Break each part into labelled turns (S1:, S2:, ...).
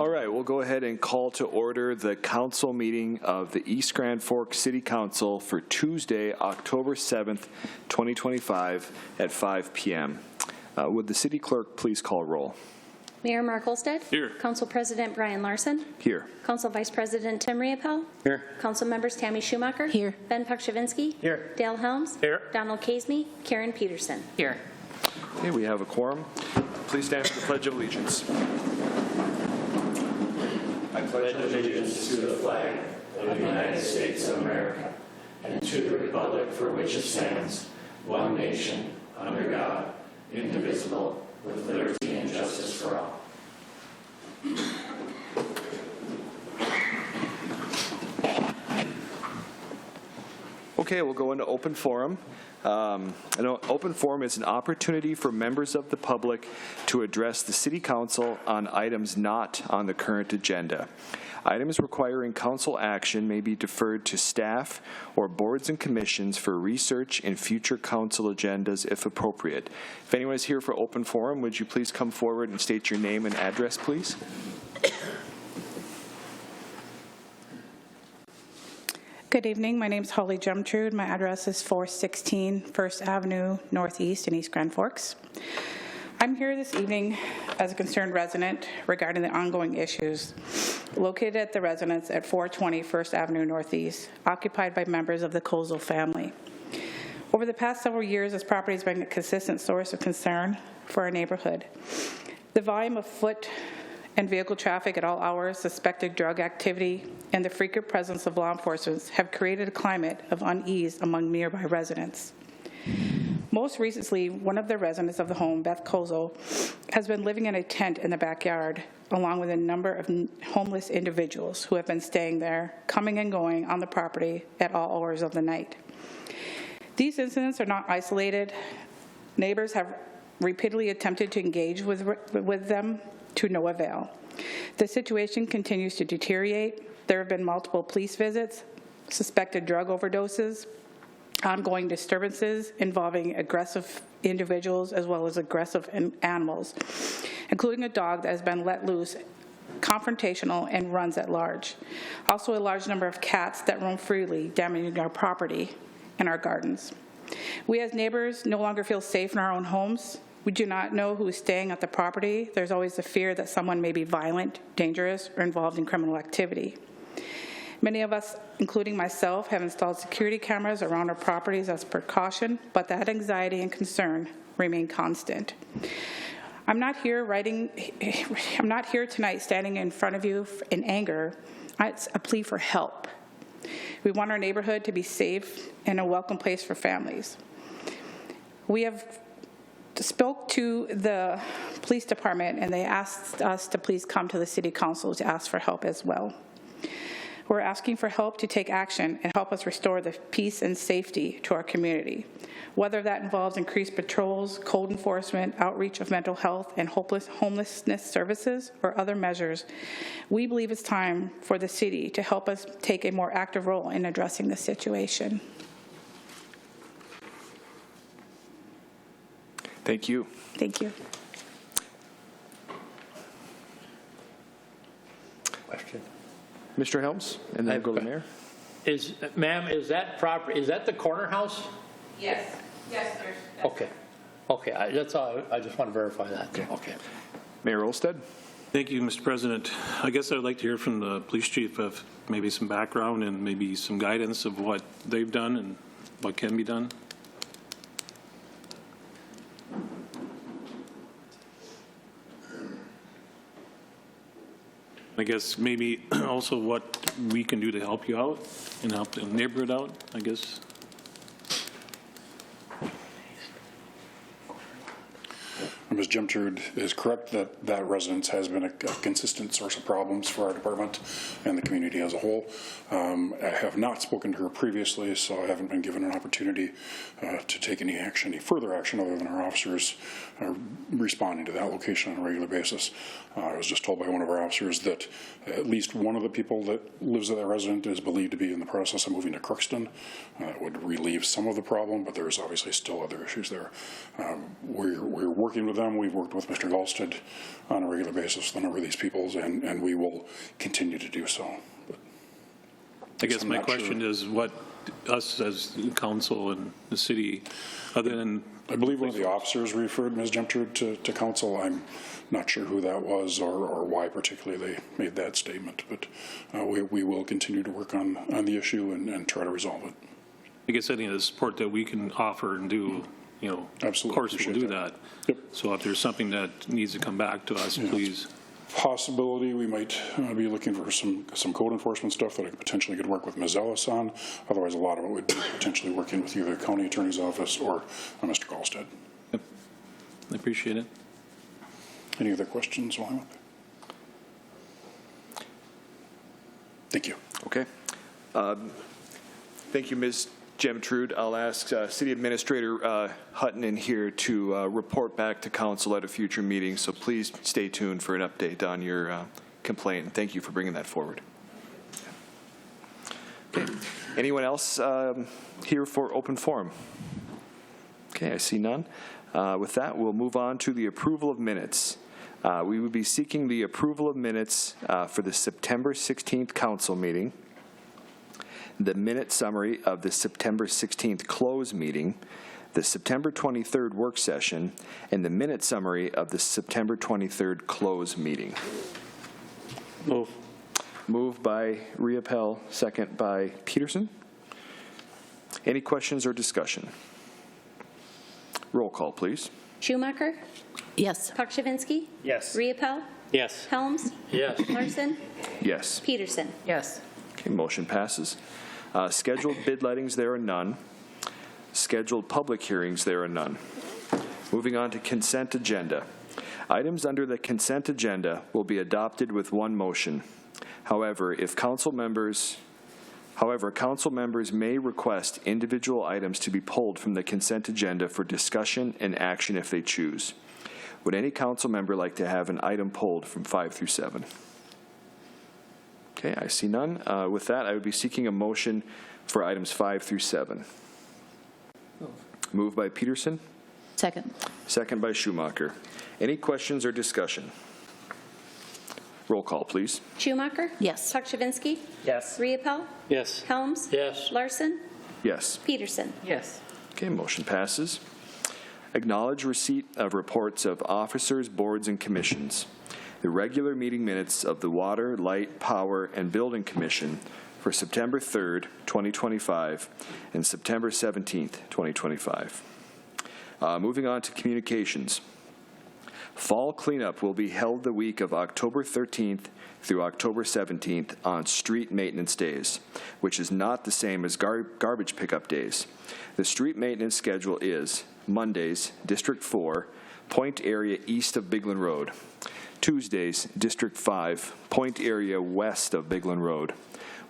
S1: All right, we'll go ahead and call to order the council meeting of the East Grand Forks City Council for Tuesday, October 7th, 2025 at 5 p.m. Would the city clerk please call roll?
S2: Mayor Mark Olstead.
S3: Here.
S2: Council President Brian Larson.
S1: Here.
S2: Council Vice President Tim Riopel.
S3: Here.
S2: Council Members Tammy Schumacher.
S4: Here.
S2: Ben Pukshavinsky.
S3: Here.
S2: Dale Helms.
S3: Here.
S2: Donald Casey. Karen Peterson.
S4: Here.
S1: Okay, we have a quorum. Please stand for the Pledge of Allegiance.
S5: I pledge allegiance to the flag of the United States of America and to the republic for which it stands, one nation, under God, indivisible, with liberty and justice for all.
S1: Okay, we'll go into open forum. An open forum is an opportunity for members of the public to address the City Council on items not on the current agenda. Items requiring council action may be deferred to staff or boards and commissions for research in future council agendas if appropriate. If anyone is here for open forum, would you please come forward and state your name and address, please?
S4: Good evening. My name is Holly Jumtrude. My address is 416 First Avenue Northeast in East Grand Forks. I'm here this evening as a concerned resident regarding the ongoing issues located at the residence at 420 First Avenue Northeast, occupied by members of the Kozel family. Over the past several years, this property has been a consistent source of concern for our neighborhood. The volume of foot and vehicle traffic at all hours, suspected drug activity, and the frequent presence of law enforcement have created a climate of unease among nearby residents. Most recently, one of the residents of the home, Beth Kozel, has been living in a tent in the backyard, along with a number of homeless individuals who have been staying there, coming and going on the property at all hours of the night. These incidents are not isolated. Neighbors have repeatedly attempted to engage with them to no avail. The situation continues to deteriorate. There have been multiple police visits, suspected drug overdoses, ongoing disturbances involving aggressive individuals as well as aggressive animals, including a dog that has been let loose, confrontational, and runs at large. Also a large number of cats that roam freely, damaging our property and our gardens. We as neighbors no longer feel safe in our own homes. We do not know who is staying at the property. There's always the fear that someone may be violent, dangerous, or involved in criminal activity. Many of us, including myself, have installed security cameras around our properties as precaution, but that anxiety and concern remain constant. I'm not here tonight standing in front of you in anger. It's a plea for help. We want our neighborhood to be safe and a welcome place for families. We have spoke to the police department and they asked us to please come to the city council to ask for help as well. We're asking for help to take action and help us restore the peace and safety to our community. Whether that involves increased patrols, code enforcement, outreach of mental health and homelessness services, or other measures, we believe it's time for the city to help us take a more active role in addressing the situation.
S1: Thank you.
S4: Thank you.
S3: Question.
S1: Mr. Helms, and then we'll go to the mayor.
S3: Ma'am, is that property, is that the corner house?
S4: Yes. Yes, there's.
S3: Okay. Okay, that's all. I just want to verify that. Okay.
S1: Mayor Olstead.
S6: Thank you, Mr. President. I guess I'd like to hear from the police chief of maybe some background and maybe some guidance of what they've done and what can be done. I guess maybe also what we can do to help you out and help the neighborhood out, I guess.
S7: Ms. Jumtrude is correct that that residence has been a consistent source of problems for our department and the community as a whole. I have not spoken to her previously, so I haven't been given an opportunity to take any further action other than our officers responding to that location on a regular basis. I was just told by one of our officers that at least one of the people that lives at that residence is believed to be in the process of moving to Crookston. That would relieve some of the problem, but there's obviously still other issues there. We're working with them we've worked with Mr. Galsted on a regular basis with a number of these peoples, and we will continue to do so. But
S6: I guess
S7: I'm
S6: my
S7: not
S6: question
S7: sure.
S6: is what us as council and the city, other than,
S7: I believe one of the officers referred Ms. Jemtrud to council. I'm not sure who that was or why particularly they made that statement, but we will continue to work on the issue and try to resolve it.
S6: I guess any of the support that we can offer and do,
S7: Absolutely.
S6: of course we'll
S7: Appreciate
S6: do
S7: that.
S6: that.
S7: Yep.
S6: So if there's something that needs to come back to us, please.
S7: Possibility we might be looking for some code enforcement stuff that I potentially could work with Ms. Ellis on. Otherwise, a lot of it would be potentially working with either the county attorney's office or Mr. Galsted.
S6: Yep. I appreciate it.
S7: Any other questions while I'm up there? Thank you.
S1: Okay. Thank you, Ms. Jemtrud. I'll ask City Administrator Hutton in here to report back to council at a future meeting, so please stay tuned for an update on your complaint, and thank you for bringing that forward. Okay. Anyone else here for open forum? Okay, I see none. With that, we'll move on to the approval of minutes. We would be seeking the approval of minutes for the September 16th council meeting, the minute summary of the September 16th close meeting, the September 23rd work session, and the minute summary of the September 23rd close meeting.
S3: Move.
S1: Moved by Riepel, second by Peterson. Any questions or discussion? Roll call, please.
S2: Schumacher?
S8: Yes.
S2: Pakshavinsky?
S3: Yes.
S2: Riepel?
S3: Yes.
S2: Helms?
S3: Yes.
S2: Larson?
S1: Yes.
S2: Peterson?
S8: Yes.
S1: Okay, motion passes. Scheduled bid lettings, there are none. Scheduled public hearings, there are none. Moving on to consent agenda. Items under the consent agenda will be adopted with one motion. However, council members may request individual items to be pulled from the consent agenda for discussion and action if they choose. Would any council member like to have an item pulled from 5 through 7? Okay, I see none. With that, I would be seeking a motion for items 5 through 7. Moved by Peterson,
S8: Second.
S1: second by Schumacher. Any questions or discussion? Roll call, please.
S2: Schumacher?
S8: Yes.
S2: Pakshavinsky?
S3: Yes.
S2: Riepel?
S3: Yes.
S2: Helms?
S3: Yes.
S2: Larson?
S1: Yes.
S2: Peterson?
S8: Yes.
S1: Okay, motion passes. Acknowledge receipt of reports of officers, boards, and commissions. The regular meeting minutes of the Water, Light, Power, and Building Commission for September 3rd, 2025, and September 17th, 2025. Moving on to communications. Fall cleanup will be held the week of October 13th through October 17th on street maintenance days, which is not the same as garbage pickup days. The street maintenance schedule is Mondays, District 4, Point area east of Bigland Road. Tuesdays, District 5, Point area west of Bigland Road.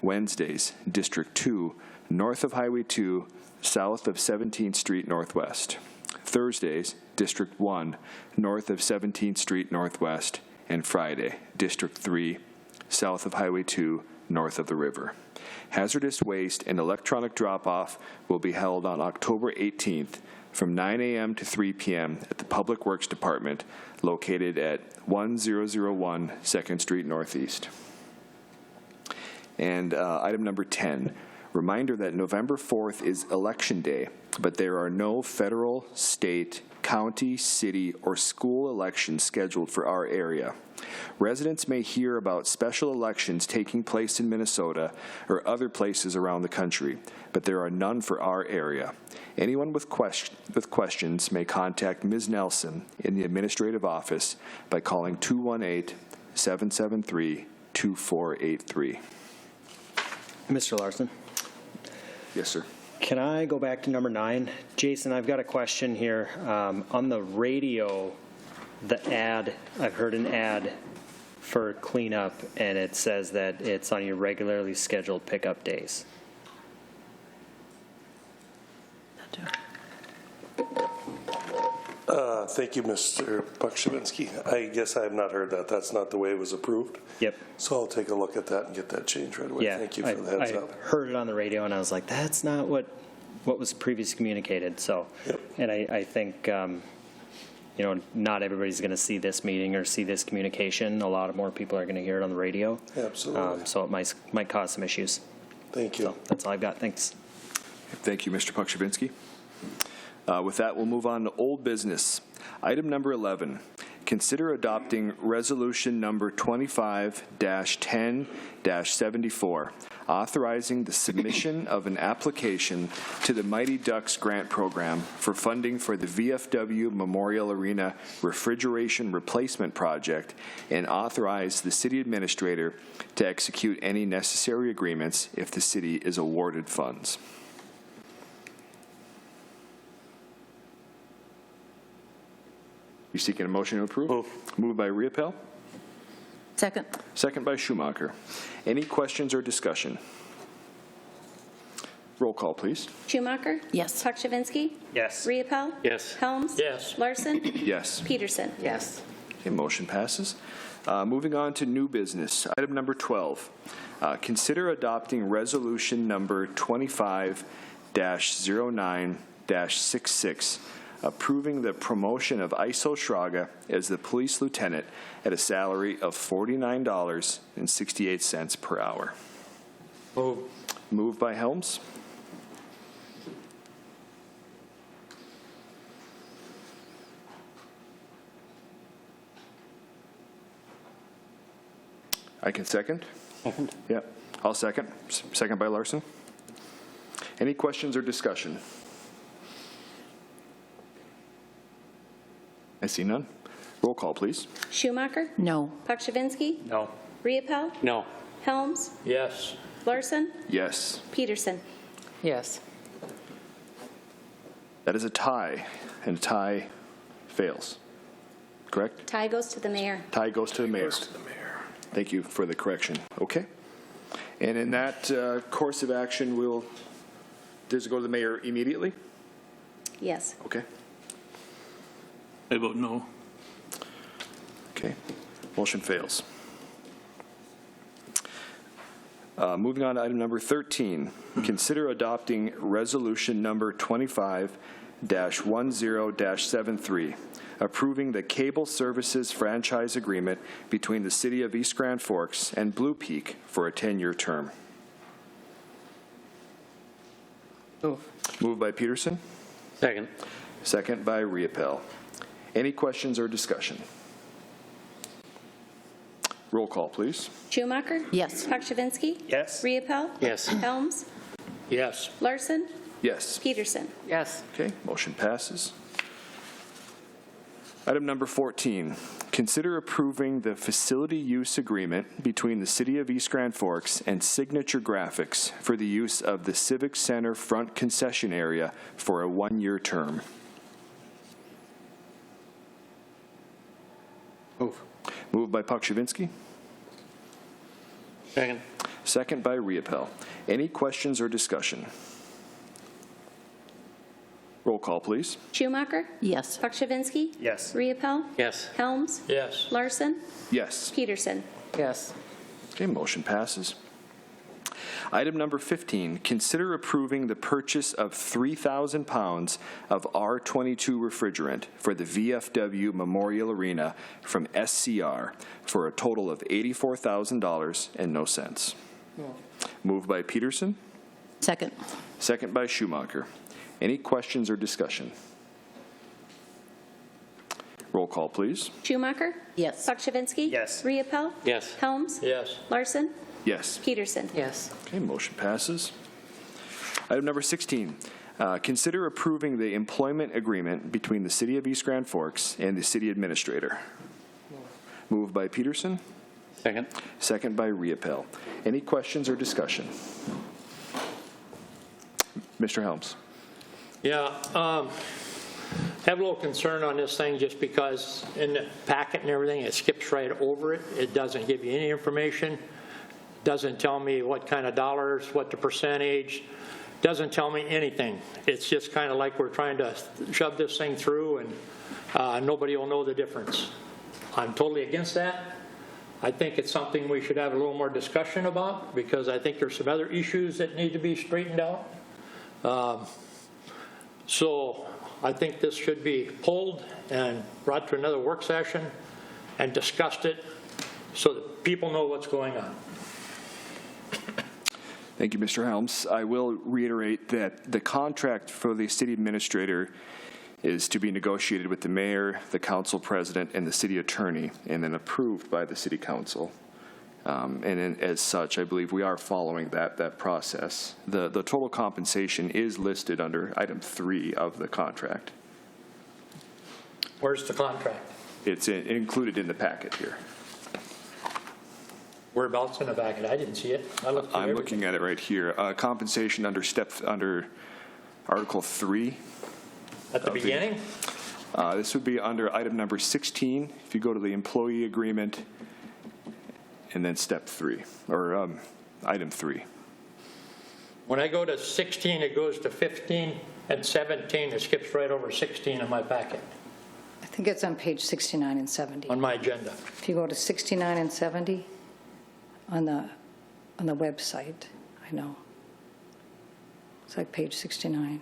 S1: Wednesdays, District 2, north of Highway 2, south of 17th Street Northwest. Thursdays, District 1, north of 17th Street Northwest. And Friday, District 3, south of Highway 2, north of the river. Hazardous waste and electronic drop-off will be held on October 18th from 9 a.m. to 3 p.m. at the Public Works Department located at 1001 2nd Street Northeast. And item number 10, reminder that November 4th is Election Day, but there are no federal, state, county, city, or school elections scheduled for our area. Residents may hear about special elections taking place in Minnesota or other places around the country, but there are none for our area. Anyone with questions may contact Ms. Nelson in the administrative office by calling 218-773-2483.
S9: Mr. Larson,
S1: Yes, sir.
S9: can I go back to number 9? Jason, I've got a question here. On the radio, the ad, I've heard an ad for cleanup, and it says that it's on your regularly scheduled pickup days.
S10: Thank you, Mr. Pakshavinsky. I guess I have not heard that. That's not the way it was approved.
S9: Yep.
S10: So I'll take a look at that and get that changed right away.
S9: Yeah.
S10: Thank you for the heads
S9: I
S10: up.
S9: heard it on the radio, and I was like, that's not what was previously communicated. So,
S10: Yep.
S9: and I think, not everybody's going to see this meeting or see this communication. A lot more people are going to hear it on the radio.
S10: Absolutely.
S9: So it might cause some issues.
S10: Thank you.
S9: So that's all I've got. Thanks.
S1: Thank you, Mr. Pukshavinsky. With that, we'll move on to old business. Item number 11, consider adopting resolution number 25-10-74, authorizing the submission of an application to the Mighty Ducks Grant Program for funding for the VFW Memorial Arena Refrigeration Replacement Project, and authorize the city administrator to execute any necessary agreements if the city is awarded funds. You seeking a motion to approve?
S10: Move.
S1: Moved by Riepel,
S8: Second.
S1: second by Schumacher. Any questions or discussion? Roll call, please.
S2: Schumacher?
S8: Yes.
S2: Pukshavinsky?
S9: Yes.
S2: Riepel?
S3: Yes.
S2: Helms?
S3: Yes.
S2: Larson?
S1: Yes.
S2: Peterson?
S8: Yes.
S1: Okay, motion passes. Moving on to new business. Item number 12. Consider adopting resolution number 25-09-66, approving the promotion of Iso Schraga as the police lieutenant at a salary of $49.68 per hour.
S3: Move.
S1: Moved by Helms. I can second?
S3: Second.
S1: Yeah, I'll second. Second by Larson. Any questions or discussion? I see none. Roll call, please.
S2: Schumacher?
S8: No.
S2: Pukshavinsky?
S3: No.
S2: Riepel?
S3: No.
S2: Helms?
S3: Yes.
S2: Larson?
S1: Yes.
S2: Peterson?
S8: Yes.
S1: That is a tie, and a tie fails. Correct?
S2: Tie goes to the mayor.
S1: Tie goes to the mayor. Thank you for the correction. Okay. And in that course of action, does it go to the mayor immediately?
S2: Yes.
S1: Okay.
S6: I vote no.
S1: Okay. Motion fails. Moving on to item number 13, consider adopting resolution number 25-10-73, approving the cable services franchise agreement between the City of East Grand Forks and Blue Peak for a 10-year term.
S8: Move.
S1: Moved by Peterson,
S3: Second.
S1: second by Riepel. Any questions or discussion? Roll call, please.
S2: Schumacher?
S8: Yes.
S2: Pukshavinsky?
S9: Yes.
S2: Riepel?
S3: Yes.
S2: Helms?
S3: Yes.
S2: Larson?
S1: Yes.
S2: Peterson?
S8: Yes.
S1: Okay, motion passes. Item number 14, consider approving the facility use agreement between the City of East Grand Forks and Signature Graphics for the use of the Civic Center front concession area for a 1-year term.
S3: Move.
S1: Moved by Pukshavinsky,
S3: Second.
S1: second by Riepel. Any questions or discussion? Roll call, please.
S2: Schumacher?
S8: Yes.
S2: Pukshavinsky?
S9: Yes.
S2: Riepel?
S3: Yes.
S2: Helms?
S3: Yes.
S2: Larson?
S1: Yes.
S2: Peterson?
S8: Yes.
S1: Okay, motion passes. Item number 15, consider approving the purchase of 3,000 pounds of R22 refrigerant for the VFW Memorial Arena from SCR for a total of $84,000 and no cents. Moved by Peterson,
S8: Second.
S1: second by Schumacher. Any questions or discussion? Roll call, please.
S2: Schumacher?
S8: Yes.
S2: Pukshavinsky?
S9: Yes.
S2: Riepel?
S3: Yes.
S2: Helms?
S3: Yes.
S2: Larson?
S1: Yes.
S2: Peterson?
S8: Yes.
S1: Okay, motion passes. Item number 16, consider approving the employment agreement between the City of East Grand Forks and the city administrator. Moved by Peterson,
S3: Second.
S1: second by Riepel. Any questions or discussion? Mr. Helms.
S3: Yeah, have a little concern on this thing just because in the packet and everything, it skips right over it. It doesn't give you any information, doesn't tell me what kind of dollars, what the percentage, doesn't tell me anything. It's just kind of like we're trying to shove this thing through and nobody will know the difference. I'm totally against that. I think it's something we should have a little more discussion about because I think there's some other issues that need to be straightened out. So I think this should be pulled and brought to another work session and discussed it so that people know what's going on.
S1: Thank you, Mr. Helms. I will reiterate that the contract for the city administrator is to be negotiated with the mayor, the council president, and the city attorney, and then approved by the city council. As such, I believe we are following that process. The total compensation is listed under item 3 of the contract.
S3: Where's the contract?
S1: It's included in the packet here.
S3: Whereabouts in the packet? I didn't see it.
S1: I'm looking at it right here. Compensation under Article 3.
S3: At the beginning?
S1: This would be under item number 16. If you go to the employee agreement, and then step 3, or item 3.
S3: When I go to 16, it goes to 15, and 17, it skips right over 16 in my packet,
S8: I think it's on page 69 and 70.
S3: on my agenda.
S8: If you go to 69 and 70 on the website, I know. It's like page 69.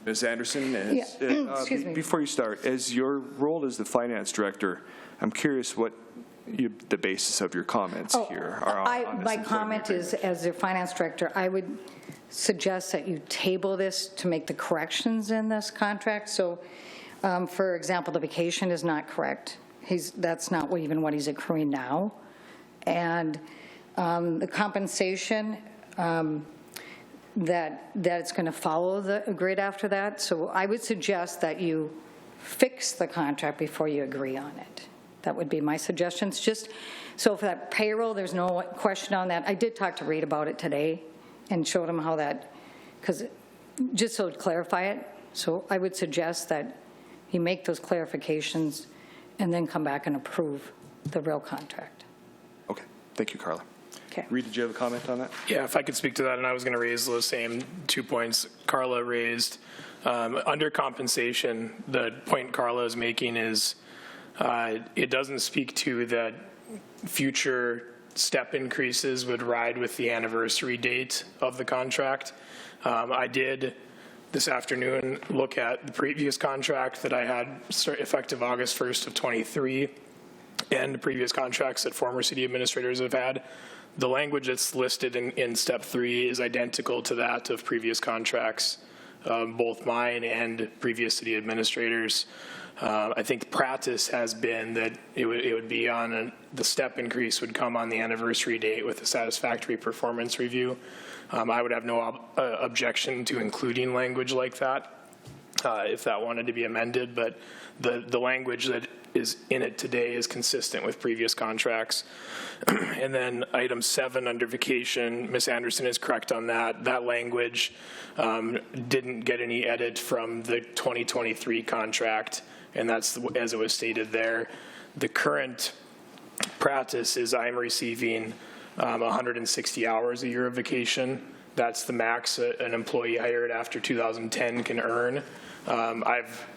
S1: Ms. Anderson,
S8: Excuse me.
S1: before you start, as your role as the finance director, I'm curious what the basis of your comments here are on this
S8: My
S1: employment
S8: comment is,
S1: agreement.
S8: as the finance director, I would suggest that you table this to make the corrections in this contract. So, for example, the vacation is not correct. That's not even what he's accruing now. And the compensation, that it's going to follow the grid after that. So I would suggest that you fix the contract before you agree on it. That would be my suggestions. Just so for that payroll, there's no question on that. I did talk to Reed about it today and showed him how that, because just so to clarify it. So I would suggest that you make those clarifications and then come back and approve the real contract.
S1: Okay, thank you, Carla.
S8: Okay.
S1: Reed, did you have a comment on that?
S11: Yeah, if I could speak to that, and I was going to raise those same 2 points Carla raised. Under compensation, the point Carla is making is it doesn't speak to that future step increases would ride with the anniversary date of the contract. I did this afternoon look at the previous contract that I had effective August 1st of 23 and the previous contracts that former city administrators have had. The language that's listed in step 3 is identical to that of previous contracts, both mine and previous city administrators. I think the practice has been that it would be on the step increase would come on the anniversary date with a satisfactory performance review. I would have no objection to including language like that if that wanted to be amended, but the language that is in it today is consistent with previous contracts. And then item 7 under vacation, Ms. Anderson is correct on that. That language didn't get any edit from the 2023 contract, and that's as it was stated there. The current practice is I'm receiving 160 hours a year of vacation. That's the max an employee hired after 2010 can earn. I've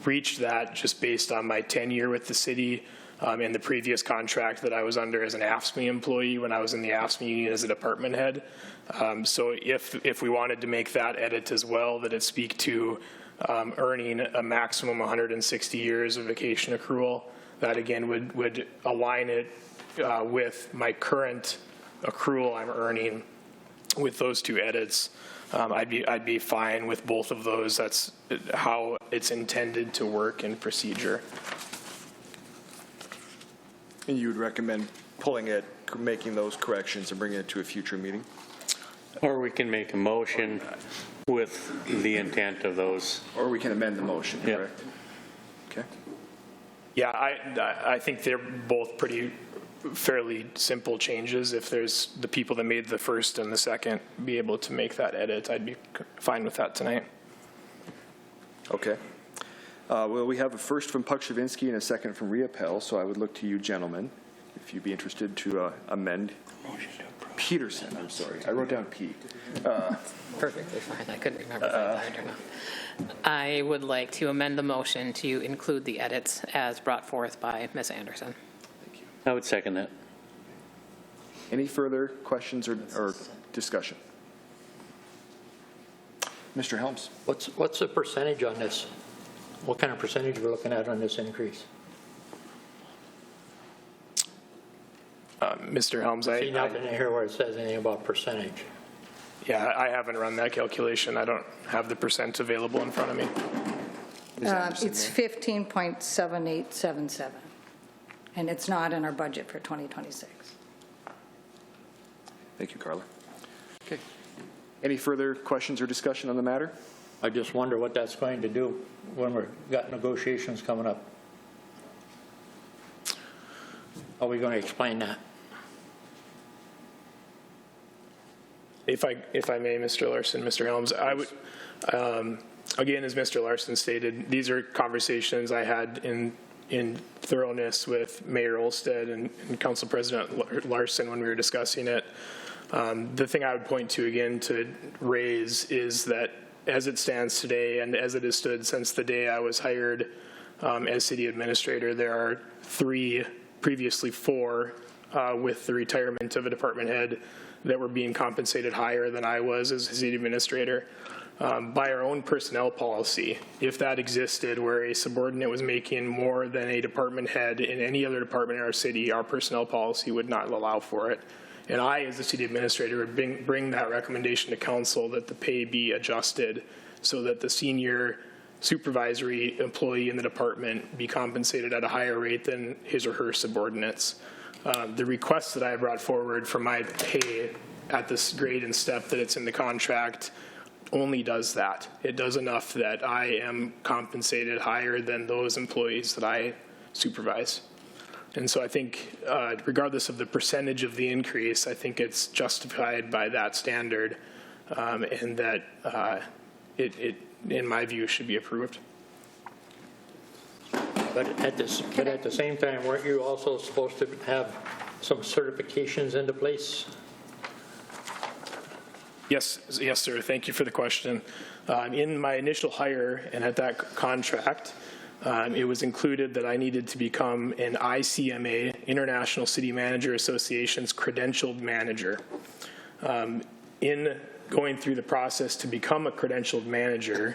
S11: reached that just based on my tenure with the city and the previous contract that I was under as an AFSCME employee when I was in the AFSCME union as a department head. So if we wanted to make that edit as well, that it speak to earning a maximum 160 years of vacation accrual, that again would align it with my current accrual I'm earning. With those 2 edits, I'd be fine with both of those. That's how it's intended to work in procedure.
S1: And you would recommend pulling it, making those corrections, and bringing it to a future meeting?
S12: Or we can make a motion with the intent of those.
S1: Or we can amend the motion, correct? Okay.
S11: Yeah, I think they're both fairly simple changes. If there's the people that made the first and the second be able to make that edit, I'd be fine with that tonight.
S1: Okay. Well, we have a first from Pukshavinsky and a second from Riopel, so I would look to you gentlemen if you'd be interested to amend. Peterson, I'm sorry. I wrote down P.
S13: Perfectly fine. I couldn't remember if I died or not. I would like to amend the motion to include the edits as brought forth by Ms. Anderson.
S12: I would second that.
S1: Any further questions or discussion? Mr. Helms.
S3: What's the percentage on this? What kind of percentage we're looking at on this increase?
S11: Mr. Helms,
S3: See nothing in here where it says anything about percentage.
S11: Yeah, I haven't run that calculation. I don't have the percent available in front of me.
S8: It's 15.7877, and it's not in our budget for 2026.
S1: Thank you, Carla. Okay. Any further questions or discussion on the matter?
S3: I just wonder what that's going to do when we've got negotiations coming up. How are we going to explain that?
S11: If I may, Mr. Larson, Mr. Helms, I would, again, as Mr. Larson stated, these are conversations I had in thoroughness with Mayor Olsted and Council President Larson when we were discussing it. The thing I would point to again to raise is that as it stands today and as it has stood since the day I was hired as city administrator, there are previously four, with the retirement of a department head, that were being compensated higher than I was as city administrator. By our own personnel policy, if that existed where a subordinate was making more than a department head in any other department in our city, our personnel policy would not allow for it. And I, as the city administrator, would bring that recommendation to council that the pay be adjusted so that the senior supervisory employee in the department be compensated at a higher rate than his or her subordinates. The request that I brought forward for my pay at this grade and step that it's in the contract only does that. It does enough that I am compensated higher than those employees that I supervise. And so I think regardless of the percentage of the increase, I think it's justified by that standard and that it, in my view, should be approved.
S3: But at the same time, weren't you also supposed to have some certifications into place?
S11: Yes, sir. Thank you for the question. In my initial hire and at that contract, it was included that I needed to become an ICMA, International City Manager Association's credentialed manager. In going through the process to become a credentialed manager,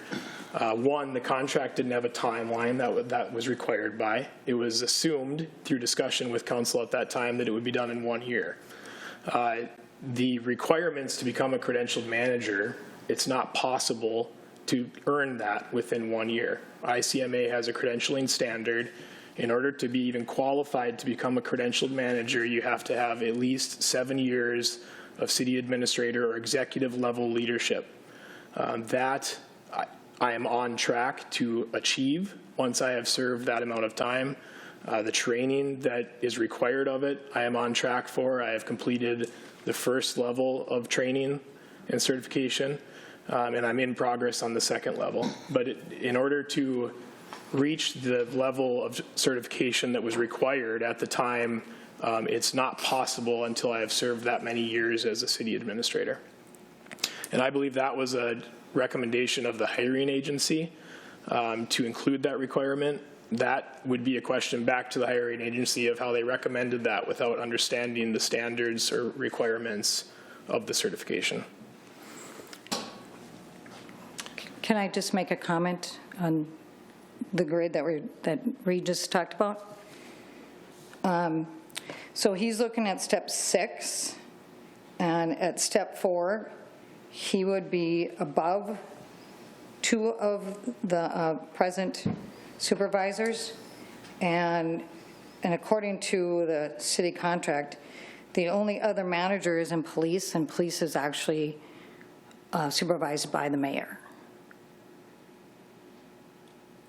S11: one, the contract didn't have a timeline that was required by. It was assumed through discussion with council at that time that it would be done in 1 year. The requirements to become a credentialed manager, it's not possible to earn that within 1 year. ICMA has a credentialing standard. In order to be even qualified to become a credentialed manager, you have to have at least 7 years of city administrator or executive level leadership. That I am on track to achieve once I have served that amount of time. The training that is required of it, I am on track for. I have completed the first level of training and certification, and I'm in progress on the second level. But in order to reach the level of certification that was required at the time, it's not possible until I have served that many years as a city administrator. And I believe that was a recommendation of the hiring agency to include that requirement. That would be a question back to the hiring agency of how they recommended that without understanding the standards or requirements of the certification.
S8: Can I just make a comment on the grid that Reed just talked about? So he's looking at step 6, and at step 4, he would be above 2 of the present supervisors, and according to the city contract, the only other manager is in police, and police is actually supervised by the mayor.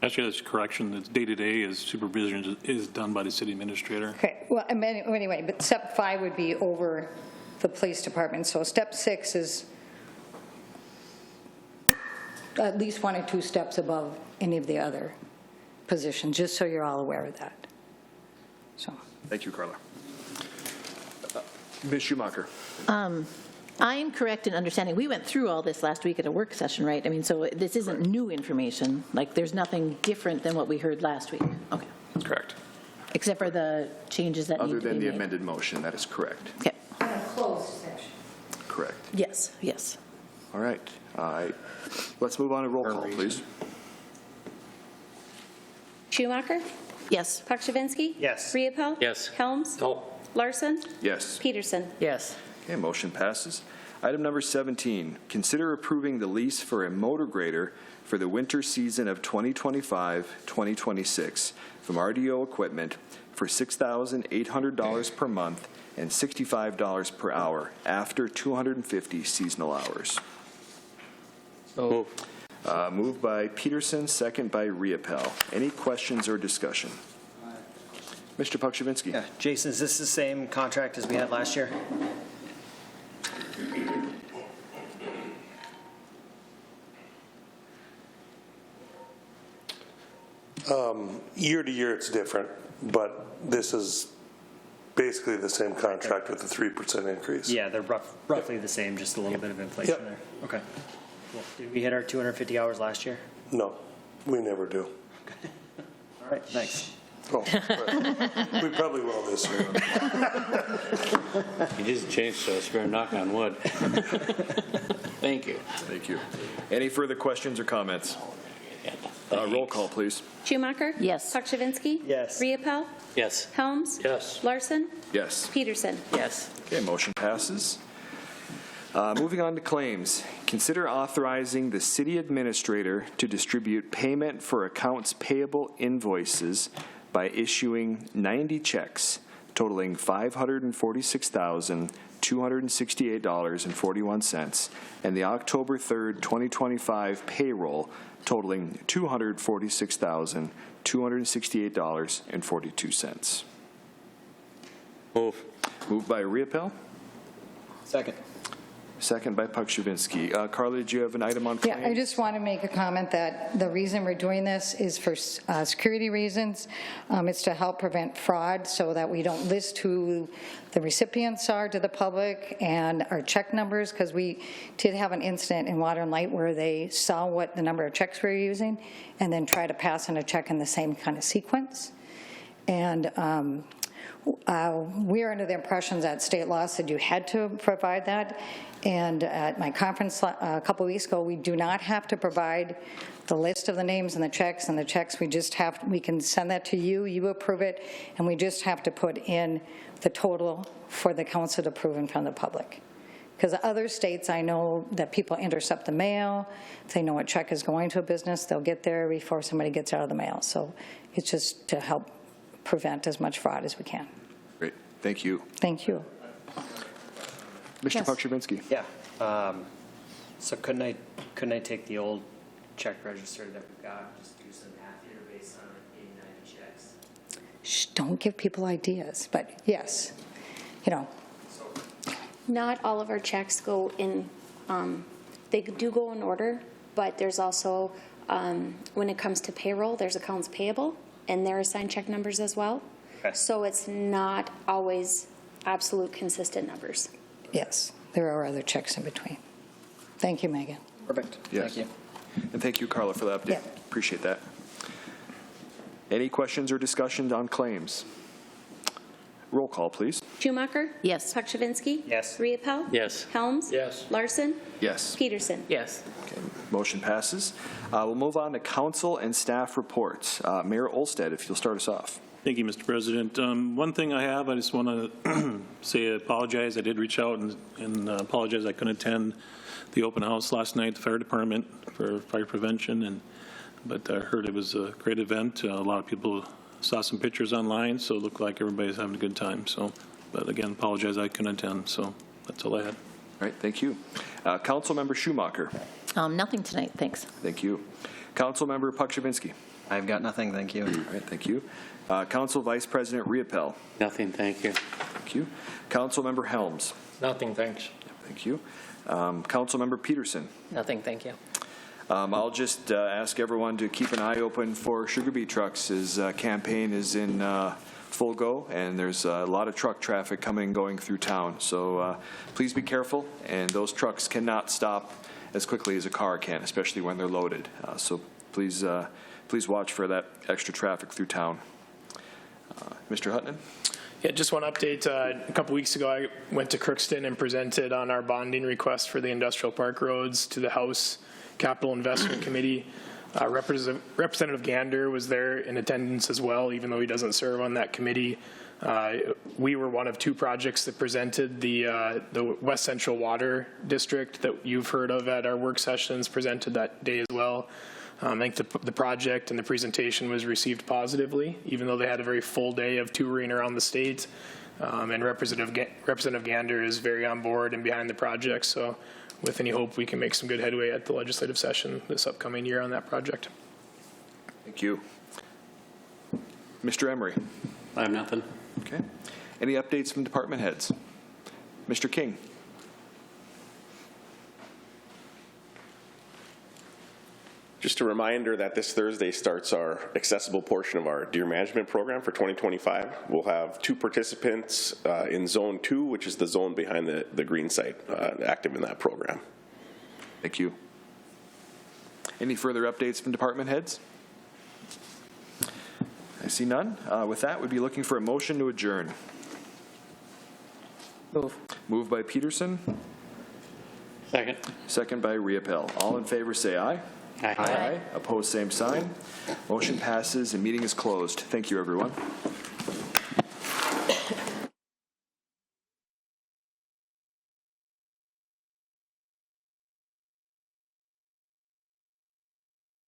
S6: Actually, that's correction. It's day-to-day is supervision is done by the city administrator.
S8: Okay, well, I mean, anyway, but step 5 would be over the police department. So step 6 is at least 1 or 2 steps above any of the other positions, just so you're all aware of that. So.
S1: Thank you, Carla. Ms. Schumacher.
S14: I am correct in understanding, we went through all this last week at a work session, right? I mean, so this isn't new information, like there's nothing different than what we heard last week? Okay.
S1: Correct.
S14: Except for the changes that need
S1: Other
S14: to be
S1: than the
S14: made.
S1: amended motion, that is correct.
S14: Okay.
S8: In a closed session.
S1: Correct.
S14: Yes, yes.
S1: All right. Let's move on to roll call, please.
S2: Schumacher?
S14: Yes.
S2: Pakshavinsky?
S9: Yes.
S2: Riepel?
S12: Yes.
S2: Helms?
S3: No.
S2: Larson?
S1: Yes.
S2: Peterson?
S13: Yes.
S1: Okay, motion passes. Item number 17, consider approving the lease for a motor grader for the winter season of 2025-2026 from RDO Equipment for $6,800 per month and $65 per hour after 250 seasonal hours.
S12: Move.
S1: Moved by Peterson, second by Riepel. Any questions or discussion? Mr. Pakshavinsky.
S9: Yeah, Jason, is this the same contract as we had last year?
S10: Year to year, it's different, but this is basically the same contract with a 3% increase.
S9: Yeah, they're roughly the same, just a little bit of inflation
S10: Yep.
S9: there. Okay. Cool. Did we hit our 250 hours last year?
S10: No, we never do.
S9: All right, thanks.
S10: Oh, right. We probably will this year.
S12: You just changed, so it's going to knock on wood. Thank you.
S1: Thank you. Any further questions or comments? Roll call, please.
S2: Schumacher?
S14: Yes.
S2: Pakshavinsky?
S9: Yes.
S2: Riepel?
S12: Yes.
S2: Helms?
S3: Yes.
S2: Larson?
S1: Yes.
S2: Peterson?
S13: Yes.
S1: Okay, motion passes. Moving on to claims. Consider authorizing the city administrator to distribute payment for accounts payable invoices by issuing 90 checks totaling $546,268.41 and the October 3rd, 2025 payroll totaling $246,268.42.
S12: Move.
S1: Moved by Riepel,
S9: Second.
S1: second by Pakshavinsky. Carla, did you have an item on claims?
S8: Yeah, I just want to make a comment that the reason we're doing this is for security reasons. It's to help prevent fraud so that we don't list who the recipients are to the public and our check numbers, because we did have an incident in Water and Light where they saw what the number of checks we were using and then try to pass in a check in the same kind of sequence. And we're under the impression that state law said you had to provide that. And at my conference a couple weeks ago, we do not have to provide the list of the names and the checks, we just have, we can send that to you, you approve it, and we just have to put in the total for the council to approve in front of the public. Because other states, I know that people intercept the mail, if they know a check is going to a business, they'll get there before somebody gets out of the mail. So it's just to help prevent as much fraud as we can.
S1: Great. Thank you.
S8: Thank you.
S1: Mr.
S14: Yes.
S1: Pakshavinsky.
S9: Yeah. So couldn't I take the old check register that we've got, just do some math here based on 80, 90 checks?
S8: Shh, don't give people ideas, but yes, you know.
S2: Not all of our checks go in, they do go in order, but there's also, when it comes to payroll, there's accounts payable, and they're assigned check numbers as well.
S9: Okay.
S2: So it's not always absolute consistent numbers.
S8: Yes, there are other checks in between. Thank you, Megan.
S9: Perfect.
S1: Yes.
S9: Thank you.
S1: And thank you, Carla, for the update.
S8: Yeah.
S1: Appreciate that. Any questions or discussions on claims? Roll call, please.
S2: Schumacher?
S14: Yes.
S2: Pakshavinsky?
S9: Yes.
S2: Riepel?
S12: Yes.
S2: Helms?
S3: Yes.
S2: Larson?
S1: Yes.
S2: Peterson?
S13: Yes.
S1: Okay, motion passes. We'll move on to council and staff reports. Mayor Olstead, if you'll start us off.
S6: Thank you, Mr. President. One thing I have, I just want to say I apologize. I did reach out and apologize I couldn't attend the open house last night at the fire department for fire prevention, but I heard it was a great event. A lot of people saw some pictures online, so it looked like everybody's having a good time. So, but again, apologize I couldn't attend. So that's all I had.
S1: All right, thank you. Councilmember Schumacher.
S14: Nothing tonight, thanks.
S1: Thank you. Councilmember Pakshavinsky.
S9: I I've got nothing, thank you.
S1: All right, thank you. Council Vice President Riepel.
S12: Nothing, thank you.
S1: Thank you. Councilmember Helms.
S3: Nothing, thanks.
S1: Thank you. Councilmember Peterson.
S13: Nothing, thank you.
S1: I'll just ask everyone to keep an eye open for Sugar Beet Trucks. His campaign is in full go, and there's a lot of truck traffic going through town. So please be careful, and those trucks cannot stop as quickly as a car can, especially when they're loaded. So please watch for that extra traffic through town. Mr. Hutton?
S11: Yeah, just one update. A couple weeks ago, I went to Crookston and presented on our bonding request for the industrial park roads to the House Capital Investment Committee. Representative Gander was there in attendance as well, even though he doesn't serve on that committee. We were one of two projects that presented. The West Central Water District that you've heard of at our work sessions presented that day as well. I think the project and the presentation was received positively, even though they had a very full day of touring around the state. And Representative Gander is very on board and behind the project. So with any hope, we can make some good headway at the legislative session this upcoming year on that project.
S1: Thank you. Mr. Emery?
S12: I have nothing.
S1: Okay. Any updates from department heads? Mr. King?
S15: Just a reminder that this Thursday starts our accessible portion of our deer management program for 2025. We'll have 2 participants in Zone 2, which is the zone behind the green site, active in that program.
S1: Thank you. Any further updates from department heads? I see none. With that, we'd be looking for a motion to adjourn.
S13: Move.
S1: Moved by Peterson.
S12: Second.
S1: Second by Riepel. All in favor say aye.
S12: Aye.
S1: Opposed, same sign. Motion passes and meeting is closed. Thank you, everyone.